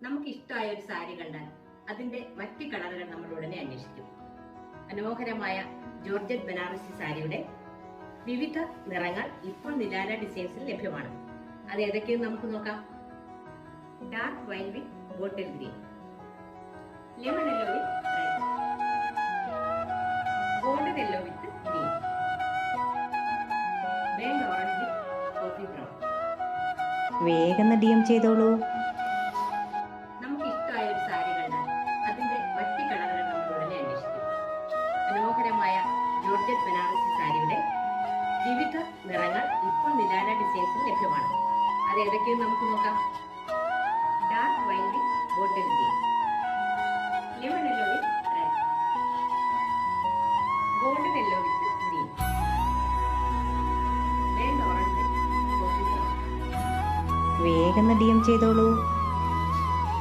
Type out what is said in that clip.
നമുക്ക് ഇഷ്ടമായ ഒരു സാരി കണ്ടാൽ അതിന്റെ മറ്റ് കളറുകൾ നമ്മൾ ഉടനെ അന്വേഷിക്കും. മനോഹരമായ ജോർജറ്റ് ബനാറസി സാരിയുടെ വിവിധ നിറങ്ങൾ ഇപ്പോൾ നിലാര ഡിസൈൻസിൽ ലഭ്യമാണ്. അത് ഏതൊക്കെയെന്ന് നമുക്ക് നോക്കാം. Dark wine with bottle green, lemon yellow with red, golden yellow with green, burn orange with coffee brown. വേഗം DM ചെയ്തോളൂ. നമുക്ക് ഇഷ്ടമായ ഒരു സാരി കണ്ടാൽ അതിന്റെ മറ്റ് കളറുകൾ നമ്മൾ ഉടനെ അന്വേഷിക്കും. മനോഹരമായ ജോർജറ്റ് ബനാറസി സാരിയുടെ വിവിധ നിറങ്ങൾ ഇപ്പോൾ നിലാര ഡിസൈൻസിൽ ലഭ്യമാണ്. അത് ഏതൊക്കെയെന്ന് നമുക്ക് നോക്കാം. Dark wine with bottle green, lemon yellow with red, golden yellow with green, burn orange with coffee brown. വേഗം DM ചെയ്തോളൂ.